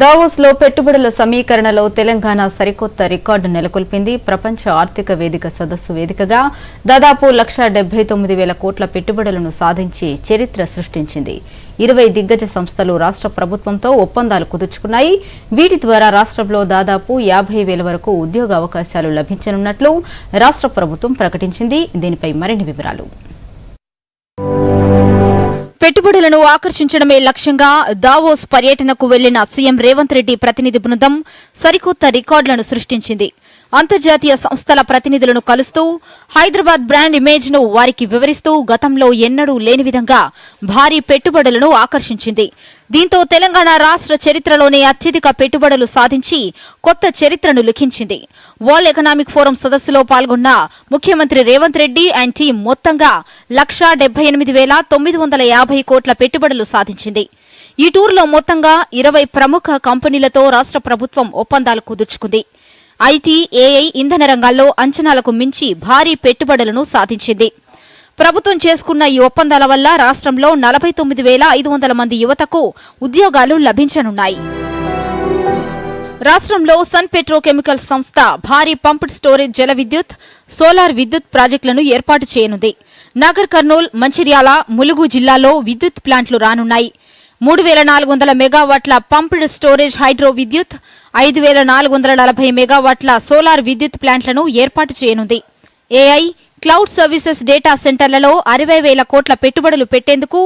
Davos లో పెట్టుబడుల సమీకరణలో తెలంగాణ సరికొత్త రికార్డు నెలకొల్పింది. ప్రపంచ ఆర్థిక వేదిక సదస్సు వేదికగా దాదాపు 1,79,000 కోట్ల పెట్టుబడులను సాధించి చరిత్ర సృష్టించింది. 20 దిగ్గజ సంస్థలు రాష్ట్ర ప్రభుత్వంతో ఒప్పందాలు కుదుర్చుకున్నాయి. వీటి ద్వారా రాష్ట్రంలో దాదాపు 50,000 వరకు ఉద్యోగ అవకాశాలు లభించనున్నట్లు రాష్ట్ర ప్రభుత్వం ప్రకటించింది. దీనిపై మరిన్ని వివరాలు. పెట్టుబడులను ఆకర్షించడమే లక్ష్యంగా దావోస్ పర్యటనకు వెళ్లిన సీఎం రేవంత్ రెడ్డి ప్రతినిధి బృందం సరికొత్త రికార్డులను సృష్టించింది. అంతర్జాతీయ సంస్థల ప్రతినిధులను కలుస్తూ హైదరాబాద్ బ్రాండ్ ఇమేజ్ ను వారికి వివరిస్తూ గతంలో ఎన్నడూ లేని విధంగా భారీ పెట్టుబడులను ఆకర్షించింది. దీంతో తెలంగాణ రాష్ట్ర చరిత్రలోనే అత్యధిక పెట్టుబడులు సాధించి కొత్త చరిత్రను లిఖించింది. వరల్డ్ ఎకనామిక్ ఫోరం సదస్సులో పాల్గొన్న ముఖ్యమంత్రి రేవంత్ రెడ్డి అండ్ టీం మొత్తంగా 1,78,950 కోట్ల పెట్టుబడులు సాధించింది. ఈ టూర్లో మొత్తంగా 20 ప్రముఖ కంపెనీలతో రాష్ట్ర ప్రభుత్వం ఒప్పందాలు కుదుర్చుకుంది. ఐటీ, ఏఐ, ఇంధన రంగాల్లో అంచనాలకు మించి భారీ పెట్టుబడులను సాధించింది. ప్రభుత్వం చేసుకున్న ఈ ఒప్పందాల వల్ల రాష్ట్రంలో 49,500 మంది యువతకు ఉద్యోగాలు లభించనున్నాయి. రాష్ట్రంలో సన్ పెట్రోకెమికల్స్ సంస్థ భారీ పంప్డ్ స్టోరేజ్ జల విద్యుత్, సోలార్ విద్యుత్ ప్రాజెక్టులను ఏర్పాటు చేయనుంది. నాగర్ కర్నూల్, మంచిర్యాల, ములుగు జిల్లాల్లో విద్యుత్ ప్లాంట్లు రానున్నాయి. 3,400 మెగావాట్ల పంప్డ్ స్టోరేజ్ హైడ్రో విద్యుత్, 5,440 మెగావాట్ల సోలార్ విద్యుత్ ప్లాంట్లను ఏర్పాటు చేయనుంది. ఏఐ, క్లౌడ్ సర్వీసెస్ డేటా సెంటర్లలో 60,000 కోట్ల పెట్టుబడులు పెట్టేందుకు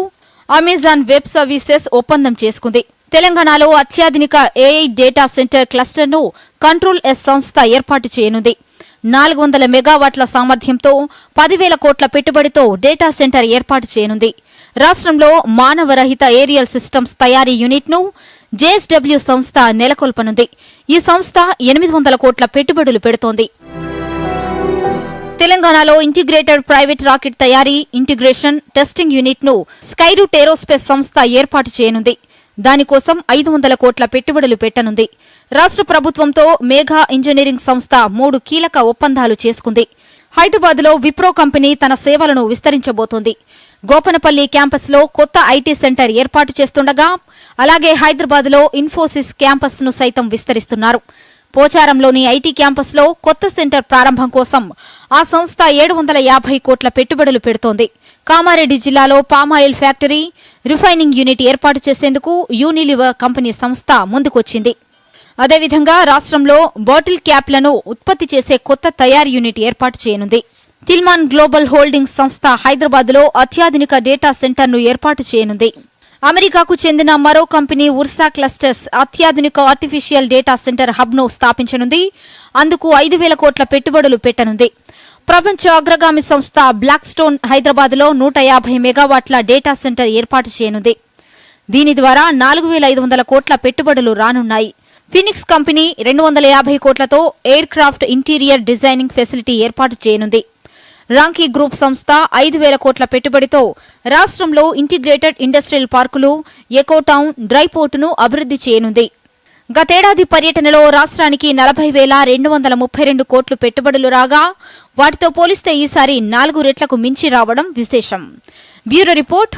అమెజాన్ వెబ్ సర్వీసెస్ ఒప్పందం చేసుకుంది. తెలంగాణలో అత్యాధునిక ఏఐ డేటా సెంటర్ క్లస్టర్ను కంట్రోల్ ఎస్ సంస్థ ఏర్పాటు చేయనుంది. 400 మెగావాట్ల సామర్థ్యంతో 10,000 కోట్ల పెట్టుబడితో డేటా సెంటర్ ఏర్పాటు చేయనుంది. రాష్ట్రంలో మానవరహిత ఏరియల్ సిస్టమ్స్ తయారీ యూనిట్ను జేఎస్డబ్ల్యూ సంస్థ నెలకొల్పనుంది. ఈ సంస్థ 800 కోట్ల పెట్టుబడులు పెడుతోంది. తెలంగాణలో ఇంటిగ్రేటెడ్ ప్రైవేట్ రాకెట్ తయారీ, ఇంటిగ్రేషన్, టెస్టింగ్ యూనిట్ను స్కైరూట్ ఏరోస్పేస్ సంస్థ ఏర్పాటు చేయనుంది. దానికోసం 500 కోట్ల పెట్టుబడులు పెట్టనుంది. రాష్ట్ర ప్రభుత్వంతో మేఘా ఇంజనీరింగ్ సంస్థ 3 కీలక ఒప్పందాలు చేసుకుంది. హైదరాబాద్లో విప్రో కంపెనీ తన సేవలను విస్తరించబోతోంది. గోపనపల్లి క్యాంపస్లో కొత్త ఐటీ సెంటర్ ఏర్పాటు చేస్తుండగా, అలాగే హైదరాబాద్లో ఇన్ఫోసిస్ క్యాంపస్ను సైతం విస్తరిస్తున్నారు. పోచారంలోని ఐటీ క్యాంపస్లో కొత్త సెంటర్ ప్రారంభం కోసం ఆ సంస్థ 750 కోట్ల పెట్టుబడులు పెడుతోంది. కామారెడ్డి జిల్లాలో పామాయిల్ ఫ్యాక్టరీ, రిఫైనింగ్ యూనిట్ ఏర్పాటు చేసేందుకు యూనిలివర్ కంపెనీ సంస్థ ముందుకొచ్చింది. అదేవిధంగా రాష్ట్రంలో బాటిల్ క్యాప్లను ఉత్పత్తి చేసే కొత్త తయారీ యూనిట్ ఏర్పాటు చేయనుంది. తిల్మాన్ గ్లోబల్ హోల్డింగ్స్ సంస్థ హైదరాబాద్లో అత్యాధునిక డేటా సెంటర్ను ఏర్పాటు చేయనుంది. అమెరికాకు చెందిన మరో కంపెనీ ఉర్సా క్లస్టర్స్ అత్యాధునిక ఆర్టిఫిషియల్ డేటా సెంటర్ హబ్ను స్థాపించనుంది. అందుకు 5,000 కోట్ల పెట్టుబడులు పెట్టనుంది. ప్రపంచ అగ్రగామి సంస్థ బ్లాక్ స్టోన్ హైదరాబాద్లో 150 మెగావాట్ల డేటా సెంటర్ ఏర్పాటు చేయనుంది. దీని ద్వారా 4,500 కోట్ల పెట్టుబడులు రానున్నాయి. ఫినిక్స్ కంపెనీ 250 కోట్లతో air craft interior designing facility ఏర్పాటు చేయనుంది. రాంకీ గ్రూప్ సంస్థ 5,000 కోట్ల పెట్టుబడితో రాష్ట్రంలో ఇంటిగ్రేటెడ్ ఇండస్ట్రియల్ పార్కులు, ఎకోటౌన్, డ్రై పోర్టును అభివృద్ధి చేయనుంది. గతేడాది పర్యటనలో రాష్ట్రానికి 40,232 కోట్లు పెట్టుబడులు రాగా, వాటితో పోలిస్తే ఈసారి 4 రెట్లకు మించి రావడం విశేషం. Bureau report.